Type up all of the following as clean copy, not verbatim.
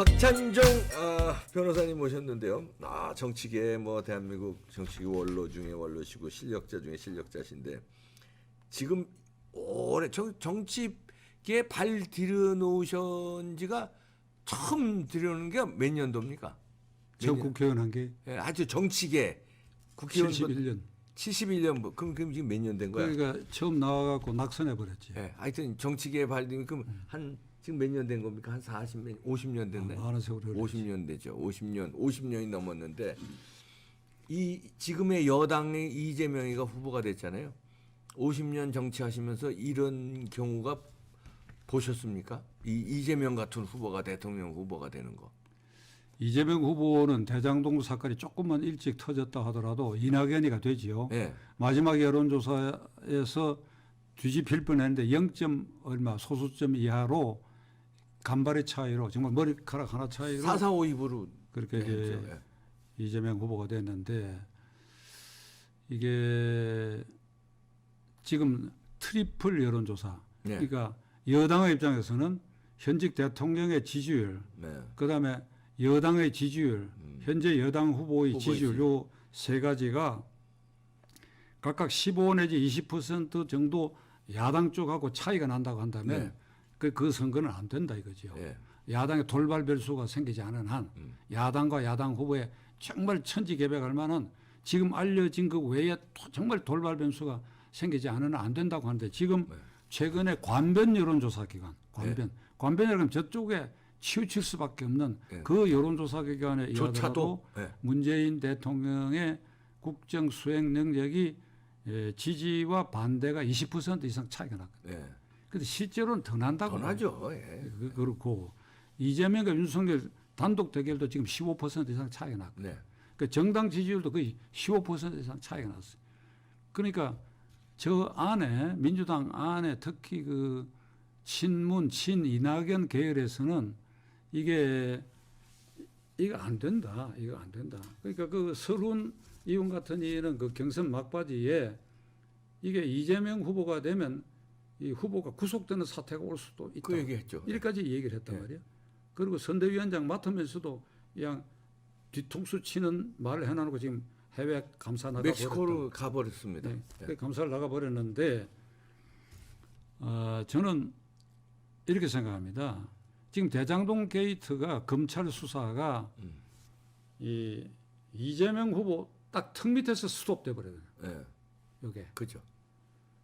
박찬정 변호사님 모셨는데요. 정치계 뭐 대한민국 정치계 원로 중에 원로시고 실력자 중에 실력자신데 지금 오래 정치계에 발 들여놓으신 지가 처음 들여놓은 게 몇 년도입니까? 저 국회의원 한 게 예, 아주 정치계 국회의원 71년. 71년 그럼 지금 몇 년 된 거야? 그러니까 처음 나와갖고 낙선해 버렸지. 예, 하여튼 정치계에 발 들면 그럼 한 지금 몇 년 된 겁니까? 한 40년, 50년 됐네. 많은 세월이 50년 되죠. 50년이 넘었는데 이 지금의 여당의 이재명이가 후보가 됐잖아요. 50년 정치하시면서 이런 경우가 보셨습니까? 이재명 같은 후보가 대통령 후보가 되는 거. 이재명 후보는 대장동 사건이 조금만 일찍 터졌다 하더라도 이낙연이가 되지요. 예. 마지막 여론조사에서 뒤집힐 뻔했는데 0. 얼마 소수점 이하로 간발의 차이로 정말 머리카락 하나 차이로 4452으로 그렇게 이제 했죠. 예. 이재명 후보가 됐는데 이게 지금 트리플 여론조사. 네. 그러니까 여당의 입장에서는 현직 대통령의 지지율, 네. 그다음에 여당의 지지율, 현재 여당 후보의 지지율 요 세 가지가 각각 15 내지 20% 정도 야당 쪽하고 차이가 난다고 한다면 그 선거는 안 된다 이거죠. 예. 야당의 돌발 변수가 생기지 않은 한 야당과 야당 후보에 정말 천지개벽할 만한 지금 알려진 그 외에 정말 돌발 변수가 생기지 않으면 안 된다고 하는데 지금 최근에 관변 여론조사 기관, 관변이라면 저쪽에 치우칠 수밖에 없는 그 여론조사 기관에 의하더라도 문재인 대통령의 국정 수행 능력이 지지와 반대가 20% 이상 차이가 났거든요. 근데 실제로는 더 난다고. 더 나죠. 예. 그렇고 이재명과 윤석열 단독 대결도 지금 15% 이상 차이가 났거든요. 그 정당 지지율도 거의 15% 이상 차이가 났어요. 그러니까 저 안에 민주당 안에 특히 그 친문 친이낙연 계열에서는 이거 안 된다. 이거 안 된다. 그러니까 그 서른 의원 같은 이는 그 경선 막바지에 이게 이재명 후보가 되면 이 후보가 구속되는 사태가 올 수도 있다. 그 얘기했죠. 이렇게까지 얘기를 했단 말이에요. 그리고 선대위원장 맡으면서도 그냥 뒤통수 치는 말을 해놔놓고 지금 해외 감사 나가 멕시코로 가버렸습니다. 그 감사를 나가 버렸는데 저는 이렇게 생각합니다. 지금 대장동 게이트가 검찰 수사가 이 이재명 후보 딱 턱 밑에서 스톱돼 버려요. 이게. 그죠.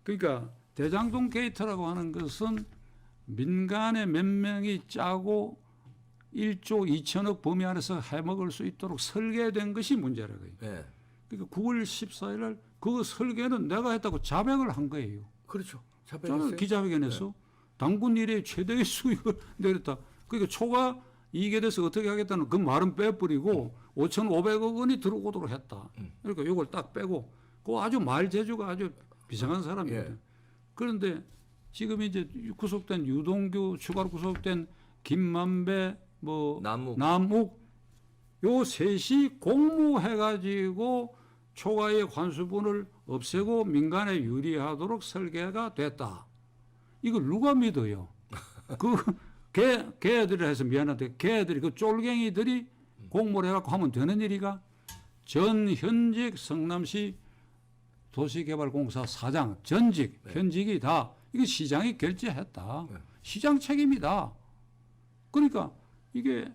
그러니까 대장동 게이트라고 하는 것은 민간의 몇 명이 짜고 1조 2천억 범위 안에서 해먹을 수 있도록 설계된 것이 문제라고요. 그러니까 9월 14일 날 그 설계는 내가 했다고 자백을 한 거예요. 그렇죠. 저는 기자회견에서 당군 이래 최대의 수익을 내렸다. 그러니까 초과 이익에 대해서 어떻게 하겠다는 그 말은 빼버리고 5,500억 원이 들어오도록 했다. 그러니까 이걸 딱 빼고 그 아주 말 재주가 아주 비상한 사람이거든요. 그런데 지금 이제 구속된 유동규 추가로 구속된 김만배 뭐 남욱 요 셋이 공모해가지고 초과의 관수분을 없애고 민간에 유리하도록 설계가 됐다. 이거 누가 믿어요? 걔들이 해서 미안한데 걔들이 그 쫄갱이들이 공모를 해갖고 하면 되는 일이가 전 현직 성남시 도시개발공사 사장 전직 현직이 다 이거 시장이 결재했다. 시장 책임이다. 그러니까 이게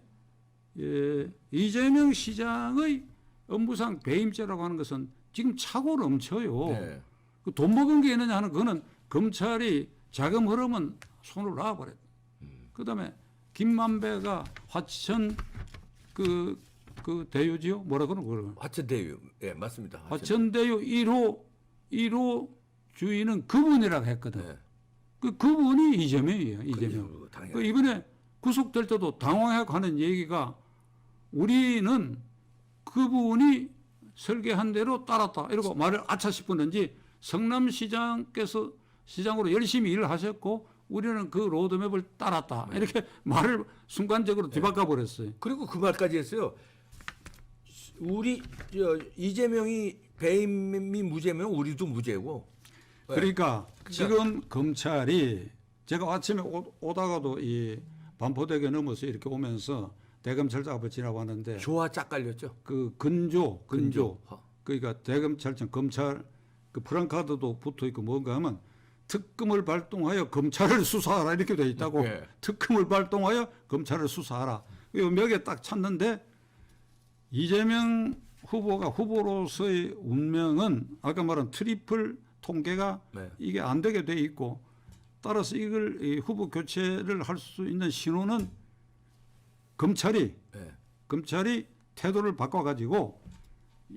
이재명 시장의 업무상 배임죄라고 하는 것은 지금 차고 넘쳐요. 그 돈 먹은 게 있느냐 하는 그거는 검찰이 자금 흐름은 손을 놔버렸다. 그다음에 김만배가 화천 그 대유지요? 뭐라 그러는 거예요? 화천대유. 예, 맞습니다. 화천대유 1호 주인은 그분이라고 했거든. 그분이 이재명이에요. 이재명. 그 이번에 구속될 때도 당황하고 하는 얘기가 우리는 그분이 설계한 대로 따랐다. 이러고 말을 아차 싶었는지 성남시장께서 시장으로 열심히 일을 하셨고 우리는 그 로드맵을 따랐다. 이렇게 말을 순간적으로 뒤바꿔 버렸어요. 그리고 그 말까지 했어요. 우리 이재명이 배임이 무죄면 우리도 무죄고. 그러니까 지금 검찰이 제가 아침에 오다가도 이 반포대교 넘어서 이렇게 오면서 대검찰청 앞을 지나봤는데 조화 짝 깔렸죠. 그 근조 허. 그러니까 대검찰청 검찰 그 프랑카드도 붙어 있고 뭔가 하면 특검을 발동하여 검찰을 수사하라 이렇게 돼 있다고. 네. 특검을 발동하여 검찰을 수사하라. 이 벽에 딱 찼는데 이재명 후보가 후보로서의 운명은 아까 말한 트리플 통계가 네. 이게 안 되게 돼 있고 따라서 이걸 이 후보 교체를 할 수 있는 신호는 검찰이 네. 태도를 바꿔가지고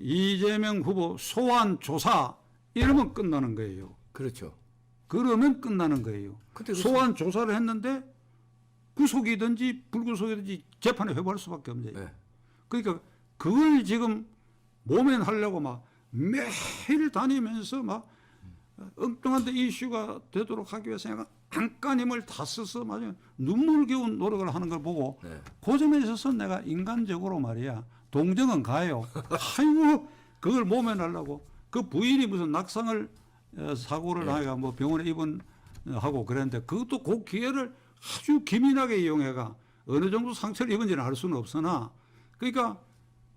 이재명 후보 소환 조사 이러면 끝나는 거예요. 그렇죠. 그러면 끝나는 거예요. 근데 소환 조사를 했는데 구속이든지 불구속이든지 재판에 회부할 수밖에 없네요. 네. 그러니까 그걸 지금 모면하려고 막 매일 다니면서 막 엉뚱한 데 이슈가 되도록 하기 위해서 내가 안간힘을 다 써서 마냥 눈물겨운 노력을 하는 걸 보고 네. 그 점에 있어서 내가 인간적으로 말이야 동정은 가요. 아이고 그걸 모면하려고 그 부인이 무슨 낙상을 사고를 하여 뭐 병원에 입원하고 그랬는데 그것도 그 기회를 아주 기민하게 이용해가 어느 정도 상처를 입은지는 알 수는 없으나 그러니까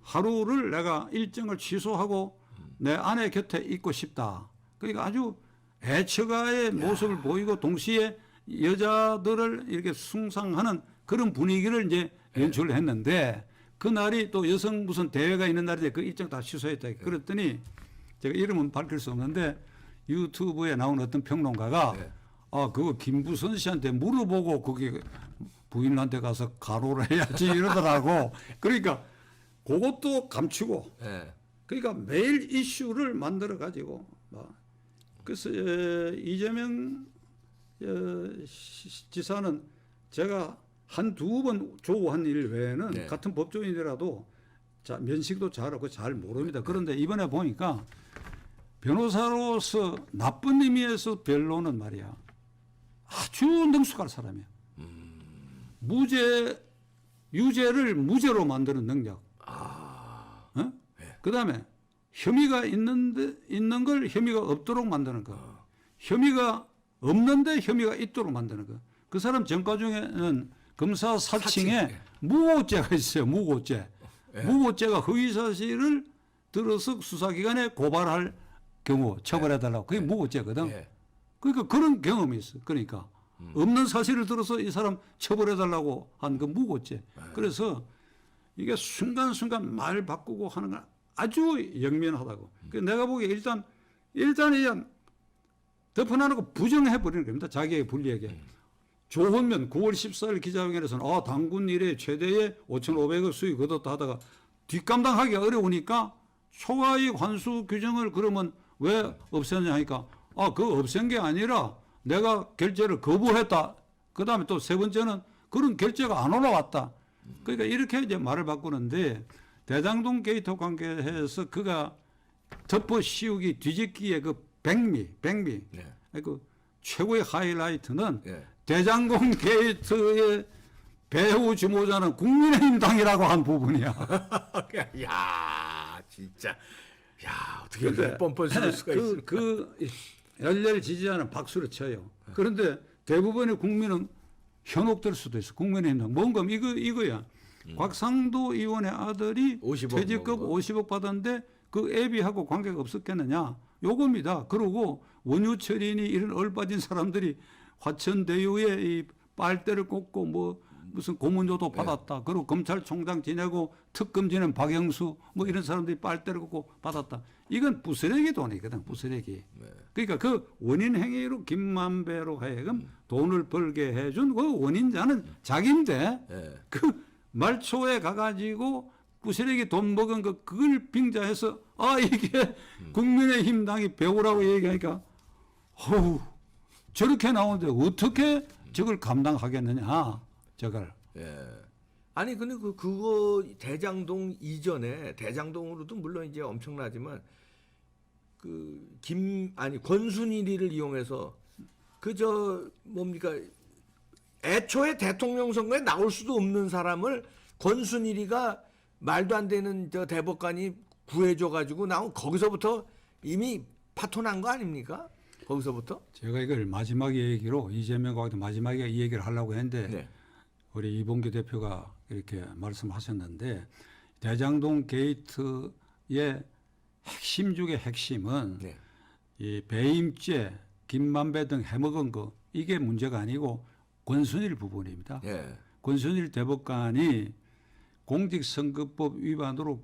하루를 내가 일정을 취소하고 내 아내 곁에 있고 싶다. 그러니까 아주 애처가의 모습을 보이고 동시에 여자들을 이렇게 숭상하는 그런 분위기를 이제 연출을 했는데 그날이 또 여성 무슨 대회가 있는 날인데 그 일정 다 취소했다. 그랬더니 제가 이름은 밝힐 수 없는데 유튜브에 나온 어떤 평론가가 네. 아 그거 김부선 씨한테 물어보고 거기 부인한테 가서 가로를 해야지 이러더라고. 그러니까 그것도 감추고 네. 그러니까 매일 이슈를 만들어 가지고 그래서 이재명 지사는 제가 한두 번 조우한 일 외에는 네. 같은 법조인이라도 면식도 잘하고 잘 모릅니다. 그런데 이번에 보니까 변호사로서 나쁜 의미에서 별로는 말이야. 아주 능숙한 사람이야. 유죄를 무죄로 만드는 능력. 어? 그다음에 혐의가 있는 걸 혐의가 없도록 만드는 거. 혐의가 없는데 혐의가 있도록 만드는 거. 그 사람 전과 중에는 검사 사칭에 무고죄가 있어요. 무고죄. 무고죄가 허위사실을 들어서 수사기관에 고발할 경우 처벌해달라고. 그게 무고죄거든. 그러니까 그런 경험이 있어. 그러니까 없는 사실을 들어서 이 사람 처벌해달라고 한 그 무고죄. 그래서 이게 순간순간 말 바꾸고 하는 건 아주 영면하다고. 내가 보기에 일단 그냥 덮어놔놓고 부정해버리는 겁니다. 자기의 불리하게. 조헌면 9월 14일 기자회견에서는 당군 이래 최대의 5,500억 수익 얻었다 하다가 뒷감당하기 어려우니까 초과이익 환수 규정을 그러면 왜 없앴냐 하니까 그거 없앤 게 아니라 내가 결제를 거부했다. 그 다음에 또 세 번째는 그런 결제가 안 올라왔다. 그러니까 이렇게 이제 말을 바꾸는데 대장동 게이트 관계해서 그가 덮어 씌우기 뒤집기의 그 백미. 그 최고의 하이라이트는 대장동 게이트의 배후 주모자는 국민의힘당이라고 한 부분이야. 야, 진짜. 야, 어떻게 이렇게 뻔뻔 쓸 수가 있을까? 열렬 지지하는 박수를 쳐요. 그런데 대부분의 국민은 현혹될 수도 있어. 국민의힘당. 뭔가 이거야. 곽상도 의원의 아들이 50억 퇴직금 50억 받았는데 그 애비하고 관계가 없었겠느냐. 요겁니다. 그리고 원유철인이 이런 얼빠진 사람들이 화천대유에 이 빨대를 꽂고 무슨 고문료도 받았다. 그리고 검찰총장 지내고 특검 지낸 박영수 이런 사람들이 빨대를 꽂고 받았다. 이건 부스레기 돈이거든. 부스레기. 그러니까 그 원인 행위로 김만배로 하여금 돈을 벌게 해준 그 원인자는 자기인데 그 말초에 가가지고 부스레기 돈 먹은 그걸 빙자해서 이게 국민의힘당이 배우라고 얘기하니까 저렇게 나오는데 어떻게 저걸 감당하겠느냐 저걸. 아니 근데 그거 대장동 이전에 대장동으로도 물론 이제 엄청나지만 권순일이를 이용해서 애초에 대통령 선거에 나올 수도 없는 사람을 권순일이가 말도 안 되는 대법관이 구해줘가지고 나온 거기서부터 이미 파토난 거 아닙니까? 거기서부터? 제가 이걸 마지막 얘기로 이재명과 마지막에 이 얘기를 하려고 했는데 우리 이봉규 대표가 이렇게 말씀하셨는데 대장동 게이트의 핵심 중의 핵심은 네. 이 배임죄, 김만배 등 해먹은 거 이게 문제가 아니고 권순일 부분입니다. 예. 권순일 대법관이 공직선거법 위반으로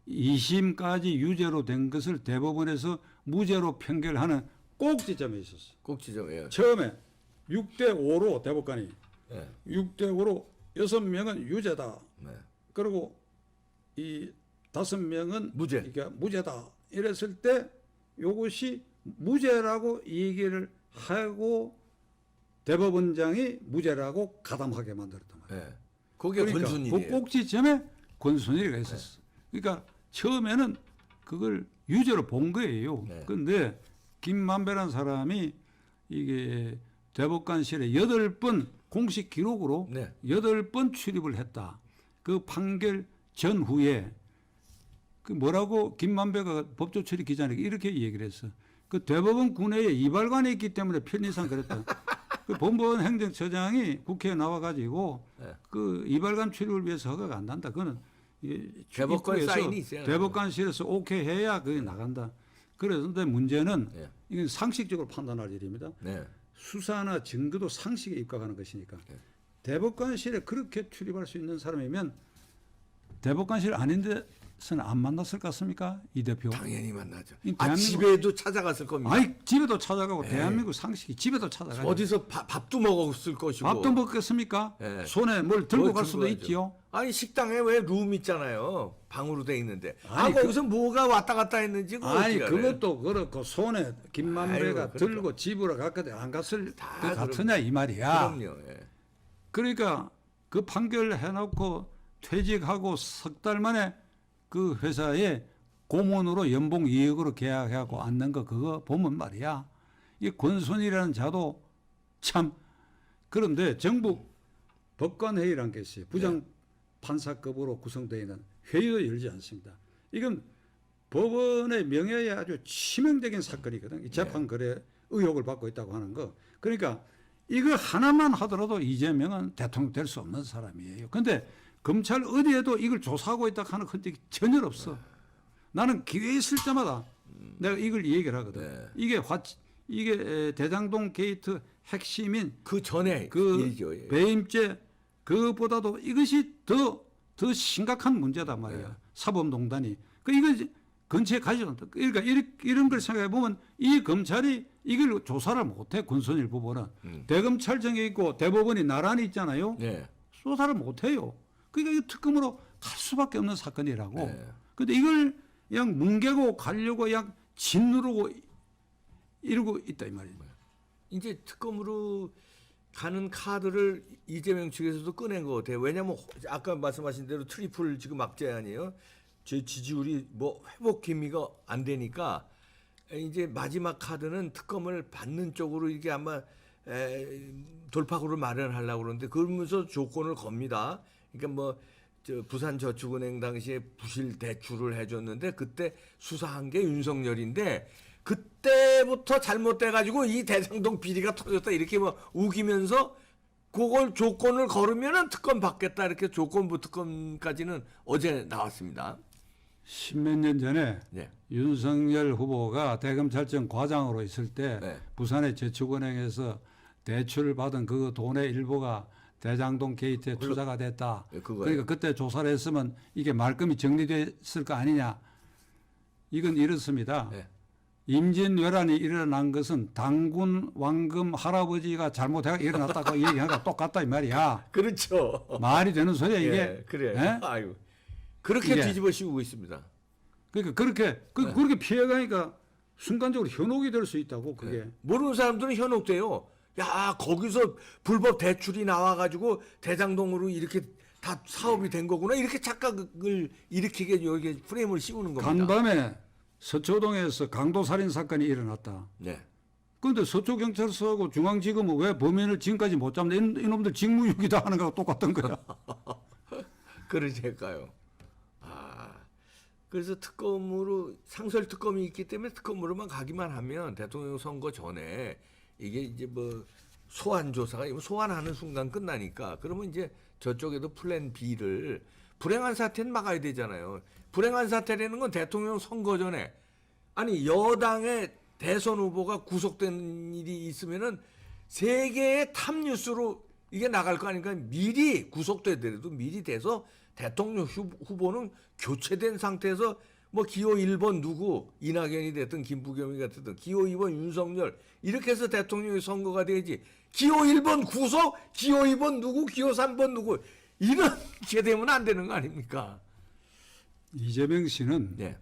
2심까지 유죄로 된 것을 대법원에서 무죄로 판결하는 꼭지점에 있었어요. 꼭 지점이에요. 처음에 6대 5로 대법관이 예. 6대 5로 6명은 유죄다. 네. 그리고 이 5명은 무죄. 그러니까 무죄다. 이랬을 때 이것이 무죄라고 얘기를 하고 대법원장이 무죄라고 가담하게 만들었단 말이에요. 예. 그게 그러니까 권순일이에요. 그 꼭지점에 권순일이가 있었어. 그러니까 처음에는 그걸 유죄로 본 거예요. 네. 그런데 김만배라는 사람이 이게 대법관실에 8번 공식 기록으로 네. 8번 출입을 했다. 그 판결 전후에 그 뭐라고 김만배가 법조 처리 기자에게 이렇게 얘기를 했어. 그 대법원 군내에 이발관이 있기 때문에 편의상 그랬다. 그 법원 행정처장이 국회에 나와가지고 네. 그 이발관 출입을 위해서 허가가 안 난다. 그거는 대법관 입구에서 사인이 있어야 대법관실에서 오케이 해야 그게 나간다. 그런데 문제는 네. 이건 상식적으로 판단할 일입니다. 네. 수사나 증거도 상식에 입각하는 것이니까 대법관실에 그렇게 출입할 수 있는 사람이면 대법관실 아닌데서는 안 만났을 것 같습니까? 이 대표. 당연히 만나죠. 이 아, 대한민국- 집에도 찾아갔을 겁니다. 아이 집에도 찾아가고 네. 대한민국 상식이 집에도 찾아가고 어디서 밥도 먹었을 것이고. 밥도 먹겠습니까? 네. 손에 뭘 들고 뭘 갈 들고 수도 가죠. 있지요. 아니 식당에 왜 룸 있잖아요. 방으로 돼 있는데. 아니, 거기서 뭐가 왔다 갔다 했는지 그거 아니 어떻게 알아요? 그것도 그렇고 손에 김만배가 아이고, 그러니까. 들고 집으로 갔거든 안 갔을 다 것 같으냐 이 말이야. 그럼요. 예. 그러니까 그 판결 해놓고 퇴직하고 석 달 만에 그 회사에 고문으로 연봉 2억으로 계약하고 앉는 거 그거 보면 말이야. 이 권순이라는 자도 참 그런데 정부 법관회의라는 게 있어요. 부장 판사급으로 구성되어 있는 회의도 열지 않습니다. 이건 법원의 명예에 아주 치명적인 사건이거든. 이 재판 거래 의혹을 받고 있다고 하는 거. 그러니까 이거 하나만 하더라도 이재명은 대통령 될 수 없는 사람이에요. 근데 검찰 어디에도 이걸 조사하고 있다고 하는 흔적이 전혀 없어. 나는 기회 있을 때마다 내가 이걸 얘기를 하거든. 네. 이게 대장동 게이트 핵심인 그 전에 그 일이죠. 예. 배임죄 그것보다도 이것이 더 심각한 문제단 말이야. 네. 사법농단이. 그 이거 근처에 가지 않다. 그러니까 이런 걸 생각해 보면 이 검찰이 이걸 조사를 못해 권순일 부분은 대검찰청에 있고 대법원이 나란히 있잖아요. 네. 조사를 못해요. 그러니까 이거 특검으로 갈 수밖에 없는 사건이라고. 네. 근데 이걸 그냥 뭉개고 가려고 그냥 짓누르고 이러고 있다 이 말이에요. 이제 특검으로 가는 카드를 이재명 측에서도 꺼낸 것 같아요. 왜냐하면 아까 말씀하신 대로 트리플 지금 악재 아니에요. 제 지지율이 뭐 회복 기미가 안 되니까 이제 마지막 카드는 특검을 받는 쪽으로 이게 아마 돌파구를 마련하려고 그러는데 그러면서 조건을 겁니다. 그러니까 뭐 저 부산저축은행 당시에 부실 대출을 해줬는데 그때 수사한 게 윤석열인데 그때부터 잘못돼가지고 이 대장동 비리가 터졌다 이렇게 뭐 우기면서 그걸 조건을 걸으면은 특검 받겠다 이렇게 조건부 특검까지는 어제 나왔습니다. 십몇 년 전에 네. 윤석열 후보가 대검찰청 과장으로 있을 때 네. 부산의 저축은행에서 대출을 받은 그 돈의 일부가 대장동 게이트에 투자가 됐다. 네, 그거예요. 그러니까 그때 조사를 했으면 이게 말끔히 정리됐을 거 아니냐. 이건 이렇습니다. 네. 임진왜란이 일어난 것은 당군 왕금 할아버지가 잘못해가 일어났다고 얘기하는 거 똑같다 이 말이야. 그렇죠. 말이 되는 소리야 이게. 예, 그래. 예? 아유. 그렇게 이게. 뒤집어 씌우고 있습니다. 그러니까 그렇게 피해가니까 순간적으로 현혹이 될 수 있다고 그게. 모르는 사람들은 현혹돼요. 야 거기서 불법 대출이 나와가지고 대장동으로 이렇게 다 사업이 된 거구나 이렇게 착각을 일으키게 여기 프레임을 씌우는 겁니다. 간밤에 서초동에서 강도살인 사건이 일어났다. 네. 그런데 서초경찰서하고 중앙지검은 왜 범인을 지금까지 못 잡나? 이놈들 직무유기다 하는 거하고 똑같은 거야. 그러니까요. 아 그래서 특검으로 상설 특검이 있기 때문에 특검으로만 가기만 하면 대통령 선거 전에 이게 이제 뭐 소환 조사가 소환하는 순간 끝나니까 그러면 이제 저쪽에도 플랜 B를 불행한 사태는 막아야 되잖아요. 불행한 사태라는 건 대통령 선거 전에 아니 여당의 대선 후보가 구속된 일이 있으면은 세계의 탑 뉴스로 이게 나갈 거 아닙니까? 미리 구속되더라도 미리 돼서 대통령 후보는 교체된 상태에서 뭐 기호 1번 누구 이낙연이 됐든 김부겸이 됐든 기호 2번 윤석열 이렇게 해서 대통령의 선거가 되지 기호 1번 구속 기호 2번 누구 기호 3번 누구 이렇게 되면 안 되는 거 아닙니까? 이재명 씨는 네.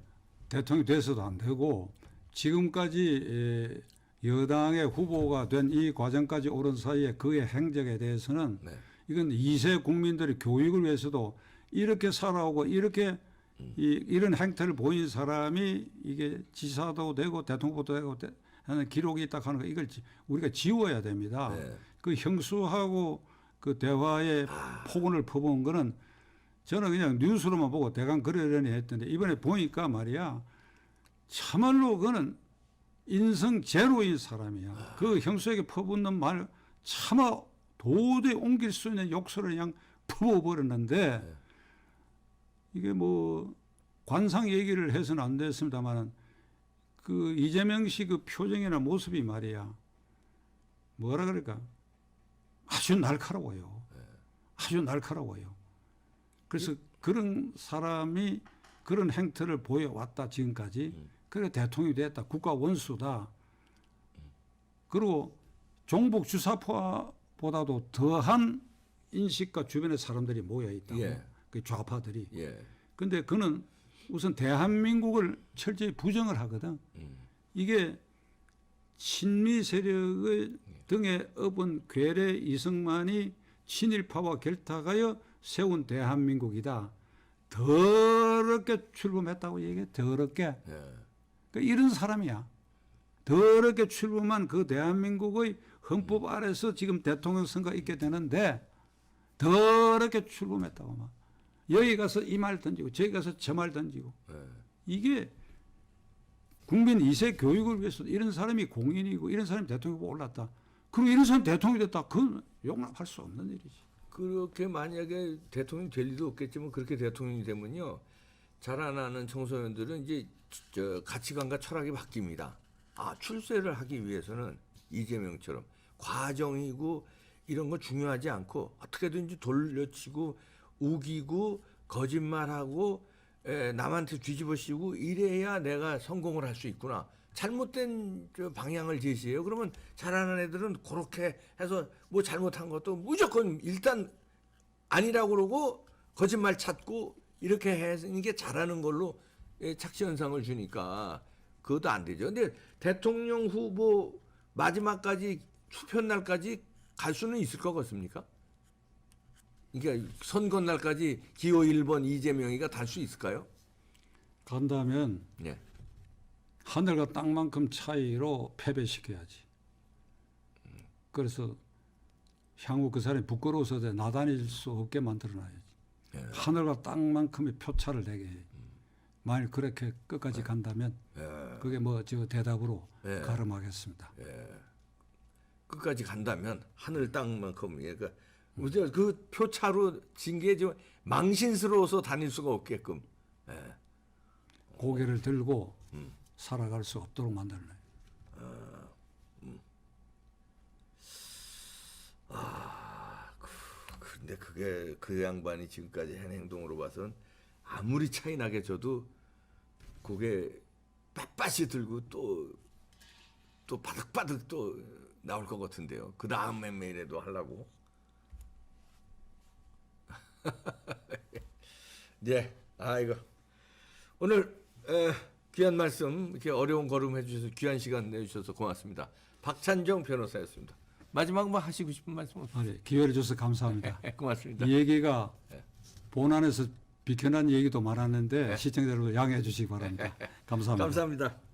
대통령이 돼서도 안 되고 지금까지 여당의 후보가 된 이 과정까지 오른 사이에 그의 행적에 대해서는 네. 이건 2세 국민들의 교육을 위해서도 이렇게 살아오고 이렇게 이런 행태를 보인 사람이 이게 지사도 되고 대통령도 되고 하는 기록이 있다 하는 거 이걸 우리가 지워야 됩니다. 네. 그 형수하고 그 대화의 폭언을 퍼부은 거는 저는 그냥 뉴스로만 보고 대강 그러려니 했던데 이번에 보니까 말이야 참말로 그는 인성 제로인 사람이야. 그 형수에게 퍼붓는 말 차마 도저히 옮길 수 있는 욕설을 그냥 퍼부어버렸는데 이게 뭐 관상 얘기를 해서는 안 됐습니다만은 그 이재명 씨 그 표정이나 모습이 말이야 뭐라 그럴까 아주 날카로워요. 아주 날카로워요. 그래서 그런 사람이 그런 행태를 보여왔다 지금까지. 그래 대통령이 됐다. 국가 원수다. 그리고 종북 주사파보다도 더한 인식과 주변의 사람들이 모여 있다고. 예. 그 좌파들이. 예. 근데 그는 우선 대한민국을 철저히 부정을 하거든. 이게 친미 세력의 등에 업은 괴뢰 이승만이 친일파와 결탁하여 세운 대한민국이다. 더럽게 출범했다고 얘기해. 더럽게. 예. 그러니까 이런 사람이야. 더럽게 출범한 그 대한민국의 헌법 아래서 지금 대통령 선거가 있게 되는데 더럽게 출범했다고 막. 여기 가서 이 말 던지고 저기 가서 저 말 던지고. 이게 국민 2세 교육을 위해서 이런 사람이 공인이고 이런 사람이 대통령 후보 올랐다. 그리고 이런 사람이 대통령이 됐다. 그건 용납할 수 없는 일이지. 그렇게 만약에 대통령이 될 리도 없겠지만 그렇게 대통령이 되면요. 자라나는 청소년들은 이제 저 가치관과 철학이 바뀝니다. 아, 출세를 하기 위해서는 이재명처럼 과정이고 이런 거 중요하지 않고 어떻게든지 돌려치고 우기고 거짓말하고 남한테 뒤집어 씌우고 이래야 내가 성공을 할 수 있구나. 잘못된 저 방향을 제시해요. 그러면 잘하는 애들은 그렇게 해서 뭐 잘못한 것도 무조건 일단 아니라고 그러고 거짓말 찾고 이렇게 해서 이게 잘하는 걸로 착시 현상을 주니까 그것도 안 되죠. 근데 대통령 후보 마지막까지 투표 날까지 갈 수는 있을 것 같습니까? 그러니까 선거 날까지 기호 1번 이재명이가 달 수 있을까요? 간다면 네. 하늘과 땅만큼 차이로 패배시켜야지. 그래서 향후 그 사람이 부끄러워서 나다닐 수 없게 만들어놔야지. 네. 하늘과 땅만큼의 표차를 내게 해. 만일 그렇게 끝까지 간다면 그게 뭐 저 대답으로 가름하겠습니다. 끝까지 간다면 하늘 땅만큼 그러니까 그 표차로 진 게 좀 망신스러워서 다닐 수가 없게끔 고개를 들고 살아갈 수 없도록 만들어내. 근데 그게 그 양반이 지금까지 한 행동으로 봐선 아무리 차이 나게 줘도 고개 빳빳이 들고 또 바득바득 또 나올 것 같은데요. 그 다음 매매라도 하려고. 네, 이거 오늘 귀한 말씀 이렇게 어려운 걸음 해주셔서 귀한 시간 내주셔서 고맙습니다. 박찬정 변호사였습니다. 마지막 뭐 하시고 싶은 말씀 없으세요? 네, 기회를 줘서 감사합니다. 고맙습니다. 이 얘기가 본안에서 비켜난 얘기도 많았는데 시청자 여러분 양해해 주시기 바랍니다. 감사합니다. 감사합니다.